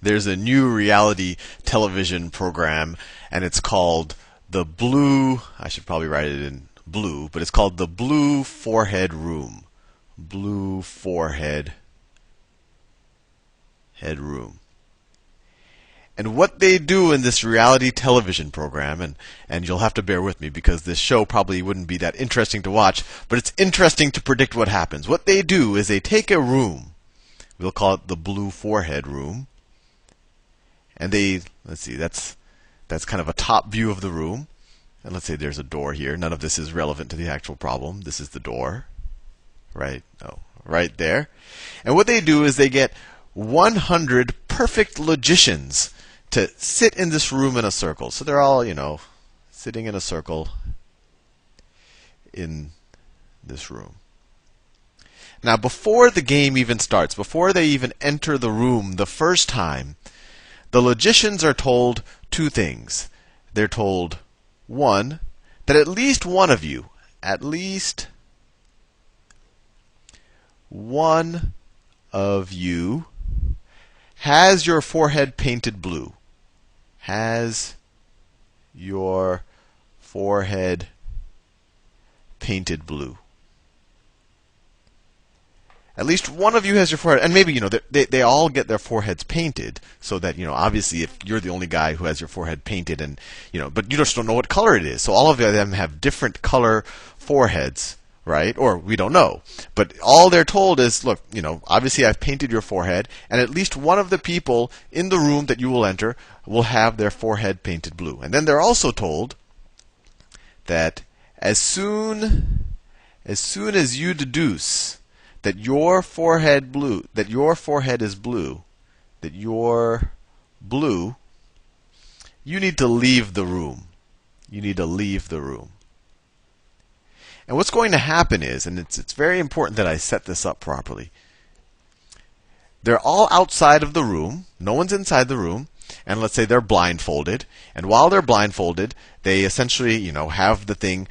there's a new reality television program, and it's called the Blue. I should probably write it in blue, but it's called the Blue Forehead Room. Blue Forehead Room. And what they do in this reality television program, and you'll have to bear with me because this show probably wouldn't be that interesting to watch, but it's interesting to predict what happens. What they do is they take a room, we'll call it the Blue Forehead Room, and let's see, that's kind of a top view of the room. And let's say there's a door here. None of this is relevant to the actual problem. This is the door, right? Oh, right there. And what they do is they get 100 perfect logicians to sit in this room in a circle. So they're all, sitting in a circle in this room. Now, before the game even starts, before they even enter the room the first time, the logicians are told two things. They're told, one, that at least one of you has your forehead painted blue. Has your forehead painted blue. At least one of you has your forehead, and maybe they all get their foreheads painted, so that obviously if you're the only guy who has your forehead painted, and but you just don't know what color it is, so all of them have different color foreheads, right? Or we don't know, but all they're told is, look, obviously I've painted your forehead, and at least one of the people in the room that you will enter will have their forehead painted blue. And then they're also told that as soon as you deduce that you're blue, that you're blue, you need to leave the room. You need to leave the room. And what's going to happen is, and it's very important that I set this up properly, they're all outside of the room, no one's inside the room, and let's say they're blindfolded, and while they're blindfolded, they essentially, have the thing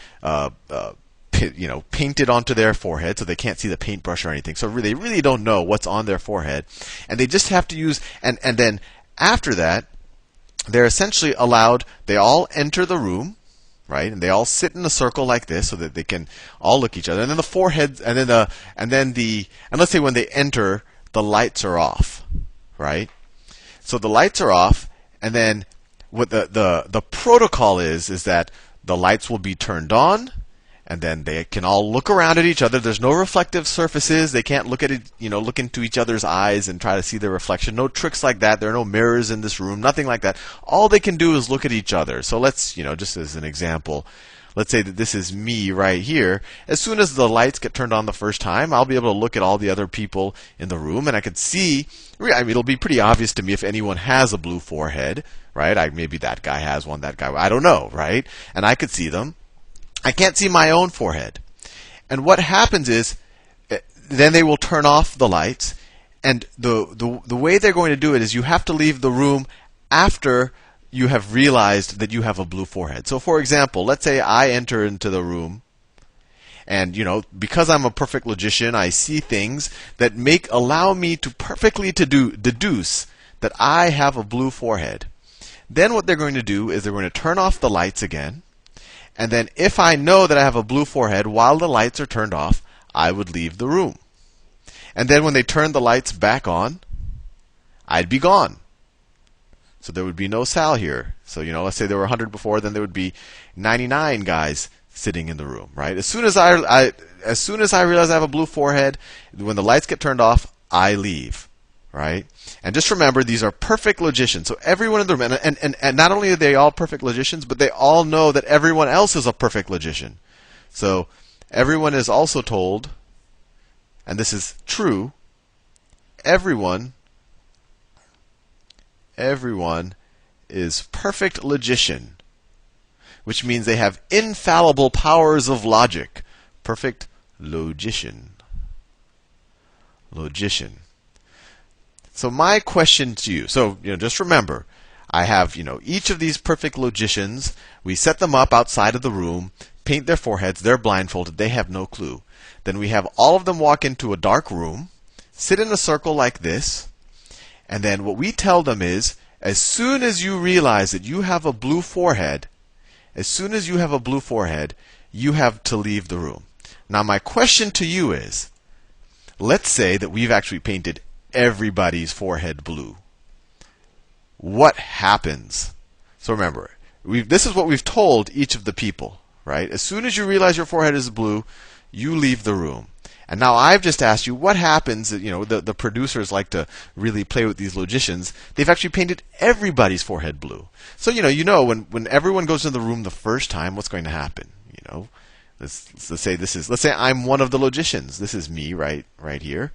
painted onto their forehead, so they can't see the paintbrush or anything. So they really don't know what's on their forehead, and they just have to use. And then after that, they're essentially allowed. They all enter the room, right? And they all sit in a circle like this, so that they can all look at each other. And then the forehead, and let's say when they enter, the lights are off, right? So the lights are off, and then what the protocol is that the lights will be turned on. And then they can all look around at each other. There's no reflective surfaces. They can't look at it, look into each other's eyes and try to see their reflection. No tricks like that. There are no mirrors in this room. Nothing like that. All they can do is look at each other. So let's, just as an example, let's say that this is me right here. As soon as the lights get turned on the first time, I'll be able to look at all the other people in the room, and I can see. It'll be pretty obvious to me if anyone has a blue forehead, right? Maybe that guy has one. That guy, I don't know, right? And I could see them. I can't see my own forehead. And what happens is, then they will turn off the lights, and the way they're going to do it is you have to leave the room after you have realized that you have a blue forehead. So for example, let's say I enter into the room, and because I'm a perfect logician, I see things that allow me to perfectly deduce that I have a blue forehead. Then what they're going to do is they're going to turn off the lights again. And then if I know that I have a blue forehead while the lights are turned off, I would leave the room. And then when they turn the lights back on, I'd be gone. So there would be no Sal here. So, let's say there were 100 before, then there would be 99 guys sitting in the room, right? As soon as I realize I have a blue forehead, when the lights get turned off, I leave. Right? And just remember, these are perfect logicians. So everyone in the room, and not only are they all perfect logicians, but they all know that everyone else is a perfect logician. So everyone is also told, and this is true, everyone is perfect logician, which means they have infallible powers of logic. Perfect logician. So my question to you, just remember, I have, each of these perfect logicians, we set them up outside of the room, paint their foreheads, they're blindfolded, they have no clue. Then we have all of them walk into a dark room, sit in a circle like this, And then what we tell them is, as soon as you realize that you have a blue forehead, as soon as you have a blue forehead, you have to leave the room. Now, my question to you is, let's say that we've actually painted everybody's forehead blue. What happens? So remember, this is what we've told each of the people, right? As soon as you realize your forehead is blue, you leave the room. And now I've just asked you, what happens? The producers like to really play with these logicians. They've actually painted everybody's forehead blue. So when everyone goes into the room the first time, what's going to happen? Let's say I'm one of the logicians. This is me right here.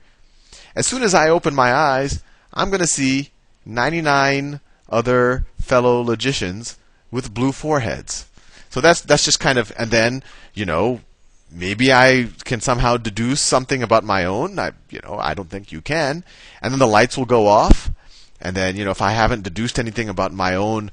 As soon as I open my eyes, I'm going to see 99 other fellow logicians with blue foreheads. So that's just kind of, and then maybe I can somehow deduce something about my own. I don't think you can. And then the lights will go off. And then, if I haven't deduced anything about my own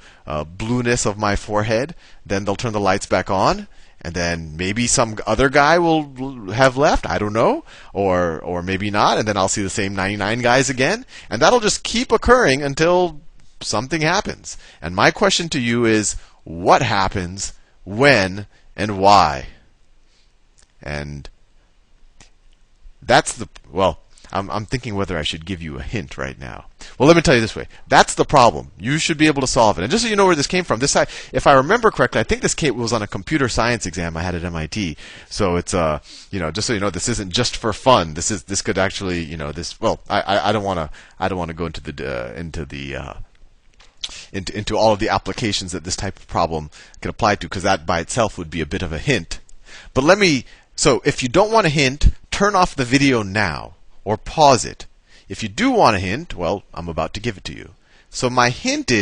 blueness of my forehead, then they'll turn the lights back on. And then maybe some other guy will have left. I don't know. Or maybe not. And then I'll see the same 99 guys again. And that'll just keep occurring until something happens. And my question to you is, what happens, when, and why? And that's I'm thinking whether I should give you a hint right now. Well, let me tell you this way. That's the problem. You should be able to solve it. And just so you know where this came from, if I remember correctly, I think this was on a computer science exam I had at MIT. So it's just so you know, this isn't just for fun. This could actually, I don't want to go into all of the applications that this type of problem can apply to, because that by itself would be a bit of a hint. But so if you don't want a hint, turn off the video now or pause it. If you do want a hint, well, I'm about to give it to you. So my hint,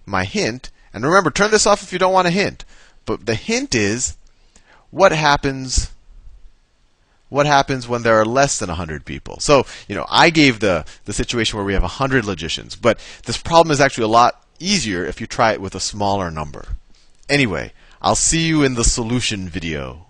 and remember, turn this off if you don't want a hint. But the hint is, what happens when there are less than 100 people? So, I gave the situation where we have 100 logicians, but this problem is actually a lot easier if you try it with a smaller number. Anyway, I'll see you in the solution video.